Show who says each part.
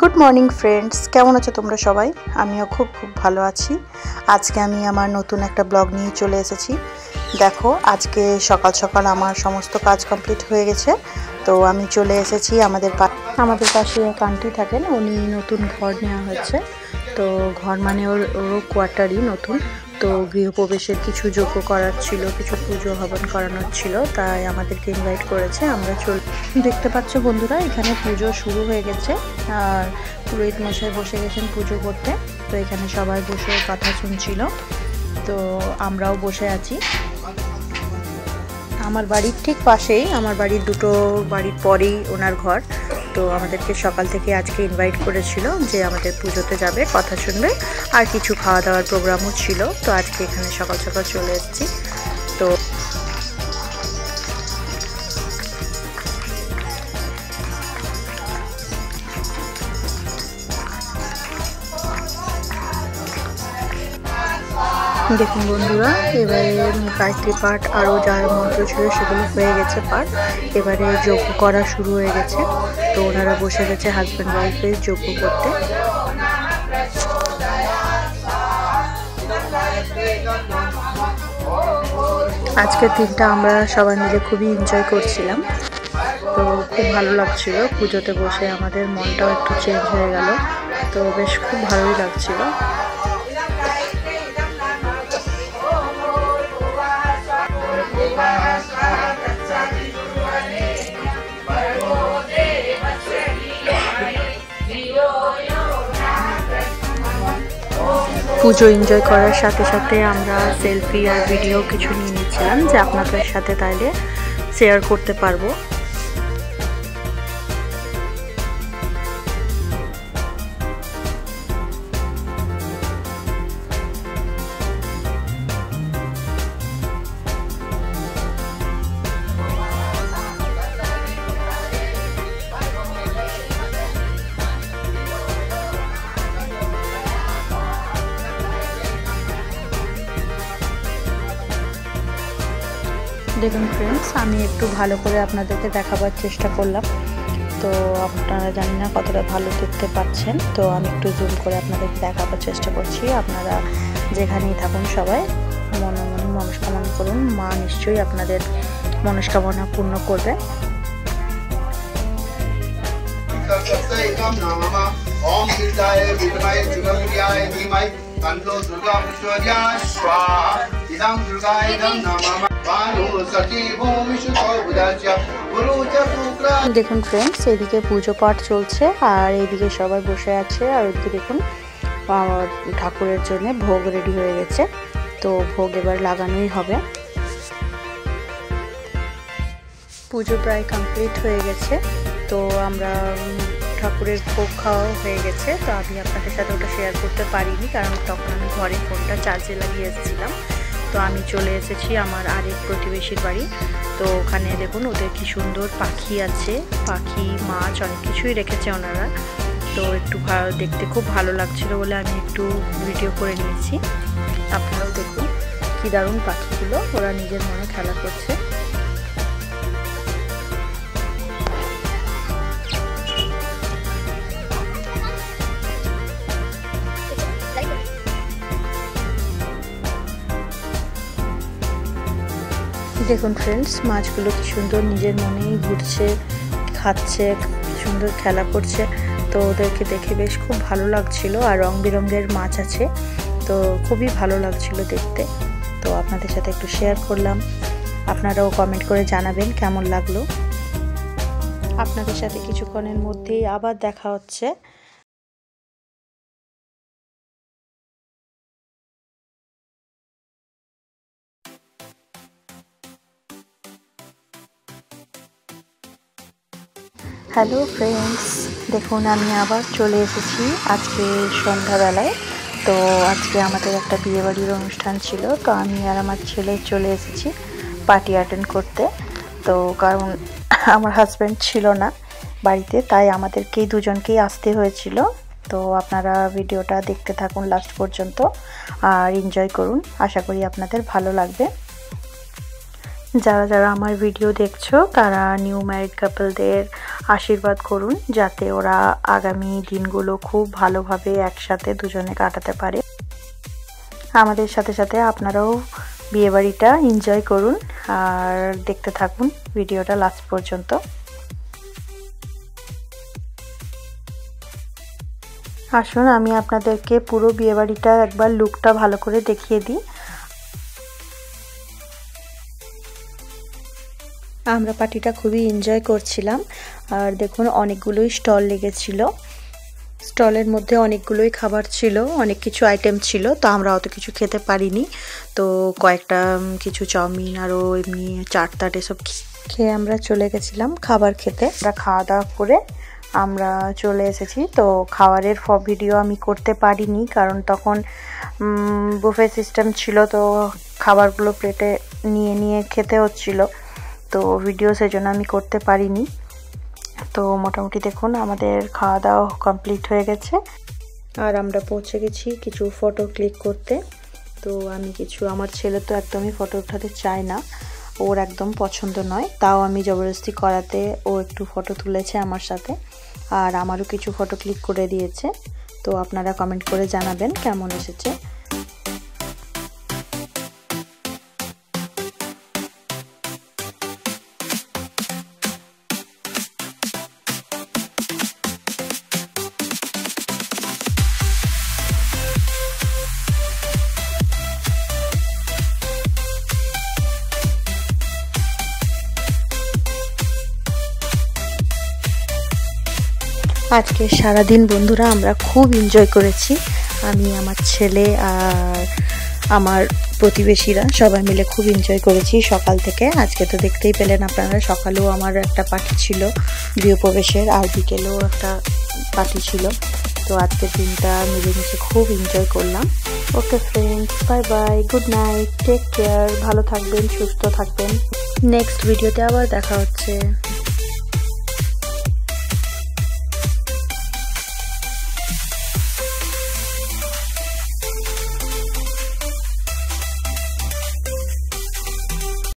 Speaker 1: Good morning friends, কেমন আছো তোমরা সবাই? আমিও খুব ভালো আছি। আজকে আমি আমার নতুন একটা ব্লগ নিয়ে চলে এসেছি। দেখো, আজকে সকাল সকাল আমার সমস্ত কাজ কমপ্লিট হয়ে গেছে। তো আমি চলে এসেছি আমাদের পাশে এক আন্টি থাকেন, উনি নতুন ঘর নেওয়া হয়েছে। তো ঘর মানে ওরও কোয়ার্টারই নতুন। তো গৃহপ্রবেশের কিছু যজ্ঞ করার ছিল, কিছু পুজো হবন করানোর ছিল, তাই আমাদেরকে ইনভাইট করেছে। আমরা দেখতে পাচ্ছ বন্ধুরা, এখানে পুজো শুরু হয়ে গেছে আর পুরোহিত মশাই বসে গেছেন পুজো করতে। তো এখানে সবাই বসে কথা শুনছিল, তো আমরাও বসে আছি। আমার বাড়ির ঠিক পাশেই, আমার বাড়ির দুটো বাড়ির পরেই ওনার ঘর। তো আমাদেরকে সকাল থেকে আজকে ইনভাইট করেছিল যে আমাদের পুজোতে যাবে, কথা শুনবে, আর কিছু খাওয়া দাওয়ার প্রোগ্রামও ছিল। তো আজকে এখানে সকাল সকাল চলে এসেছি। তো দেখুন বন্ধুরা, এবারে গায়ত্রী পাঠ আরও যা মন্ত্র ছিল সেগুলো হয়ে গেছে পাঠ। এবারে যজ্ঞ করা শুরু হয়ে গেছে। তো ওনারা বসে গেছে হাজব্যান্ড ওয়াইফের যজ্ঞ করতে। আজকের দিনটা আমরা সবাই মিলে খুবই এনজয় করছিলাম। তো খুব ভালো লাগছিল পুজোতে বসে, আমাদের মনটাও একটু চেঞ্জ হয়ে গেল। তো বেশ খুব ভালোই লাগছিল। পুজো এনজয় করার সাথে সাথে আমরা সেলফি আর ভিডিও কিছু নিয়ে নিচ্ছিলাম, যে আপনাদের সাথে তাইলে শেয়ার করতে পারবো। দেখুন ফ্রেন্ডস, আমি একটু ভালো করে আপনাদেরকে দেখাবার চেষ্টা করলাম। তো আপনারা জানি না কতটা ভালো দেখতে পাচ্ছেন। তো আমি একটু জুম করে আপনাদেরকে দেখাবার চেষ্টা করছি। আপনারা যেখানেই থাকুন সবাই মনে মনে মনস্কামনা করুন, মা নিশ্চয়ই আপনাদের মনস্কামনা পূর্ণ করবে। দেখুন ফ্রেন্ডস, এদিকে পুজো পাঠ চলছে আর এইদিকে সবাই বসে আছে। আর ওইদিকে দেখুন ঠাকুরের জন্য ভোগ রেডি হয়ে গেছে। তো ভোগ এবার লাগানোই হবে। পুজো প্রায় কমপ্লিট হয়ে গেছে। তো আমরা ঠাকুরের ভোগ খাওয়াও হয়ে গেছে। তো আমি আপনাদের সাথে ওটা শেয়ার করতে পারিনি, কারণ তখন আমি ঘরে ফোনটা চার্জে লাগিয়ে এসেছিলাম। তো আমি চলে এসেছি আমার আরেক প্রতিবেশীর বাড়ি। তো ওখানে দেখুন ওদের কি সুন্দর পাখি আছে, পাখি মাছ অনেক কিছুই রেখেছে ওনারা। তো একটু দেখতে খুব ভালো লাগছিল বলে আমি একটু ভিডিও করে নিয়েছি। আপনারাও দেখুন কি দারুণ পাখিগুলো, ওরা নিজের মনে খেলা করছে। দেখুন ফ্রেন্ডস, মাছগুলো কি সুন্দর নিজের মনেই ঘুরছে, খাচ্ছে, সুন্দর খেলা করছে। তো ওদেরকে দেখে বেশ খুব ভালো লাগছিল। আর রং বেরঙের মাছ আছে, তো খুবই ভালো লাগছিল দেখতে। তো আপনাদের সাথে একটু শেয়ার করলাম। আপনারাও কমেন্ট করে জানাবেন কেমন লাগলো। আপনাদের সাথে কিছুক্ষণের মধ্যেই আবার দেখা হচ্ছে। হ্যালো ফ্রেন্ডস, দেখুন আমি আবার চলে এসেছি আজকে সন্ধ্যাবেলায়। তো আজকে আমাদের একটা বিয়েবাড়ির অনুষ্ঠান ছিল। তো আমি আর আমার ছেলে চলে এসেছি পার্টি অ্যাটেন্ড করতে। তো কারণ আমার হাজব্যান্ড ছিল না বাড়িতে, তাই আমাদেরকেই দুজনকেই আসতে হয়েছিল। তো আপনারা ভিডিওটা দেখতে থাকুন লাস্ট পর্যন্ত আর এনজয় করুন। আশা করি আপনাদের ভালো লাগবে। যারা যারা আমার ভিডিও দেখছো তারা নিউ ম্যারিড কাপলদের আশীর্বাদ করুন যাতে ওরা আগামী দিনগুলো খুব ভালোভাবে একসাথে দুজনে কাটাতে পারে। আমাদের সাথে সাথে আপনারাও বিয়েবাড়িটা এনজয় করুন আর দেখতে থাকুন ভিডিওটা লাস্ট পর্যন্ত। আসুন আমি আপনাদেরকে পুরো বিয়েবাড়িটা একবার লুকটা ভালো করে দেখিয়ে দিই। আমরা পার্টিটা খুবই এনজয় করছিলাম আর দেখুন অনেকগুলোই স্টল লেগেছিল। স্টলের মধ্যে অনেকগুলোই খাবার ছিল, অনেক কিছু আইটেম ছিল, তো আমরা অত কিছু খেতে পারিনি। তো কয়েকটা কিছু চাউমিন আরও এমনি চাট এসব খেয়ে আমরা চলে গেছিলাম খাবার খেতে। আমরা খাওয়া দাওয়া করে আমরা চলে এসেছি। তো খাবারের ভিডিও আমি করতে পারিনি কারণ তখন বুফে সিস্টেম ছিল, তো খাবারগুলো প্লেটে নিয়ে নিয়ে খেতে হচ্ছিল, তো ভিডিও সেজন্য আমি করতে পারিনি। তো মোটামুটি দেখুন আমাদের খাওয়া দাওয়া কমপ্লিট হয়ে গেছে আর আমরা পৌঁছে গেছি কিছু ফটো ক্লিক করতে। তো আমি আমার ছেলে তো একদমই ফটো উঠাতে চায় না, ওর একদম পছন্দ নয়, তাও আমি জবরদস্তি করাতে ও একটু ফটো তুলেছে আমার সাথে আর আমারও কিছু ফটো ক্লিক করে দিয়েছে। তো আপনারা কমেন্ট করে জানাবেন কেমন এসেছে। আজকে সারাদিন বন্ধুরা আমরা খুব এনজয় করেছি, আমি আমার ছেলে আর আমার প্রতিবেশীরা সবাই মিলে খুব এনজয় করেছি সকাল থেকে। আজকে তো দেখতেই পেলেন আপনারা, সকালেও আমার একটা পার্টি ছিল গৃহপ্রবেশের আর বিকেলেও একটা পার্টি ছিল। তো আজকের দিনটা মিলেমিশে খুব এনজয় করলাম। Okay friends, bye bye, good night, take care, ভালো থাকবেন, সুস্থ থাকবেন। নেক্সট ভিডিওতে আবার দেখা হচ্ছে।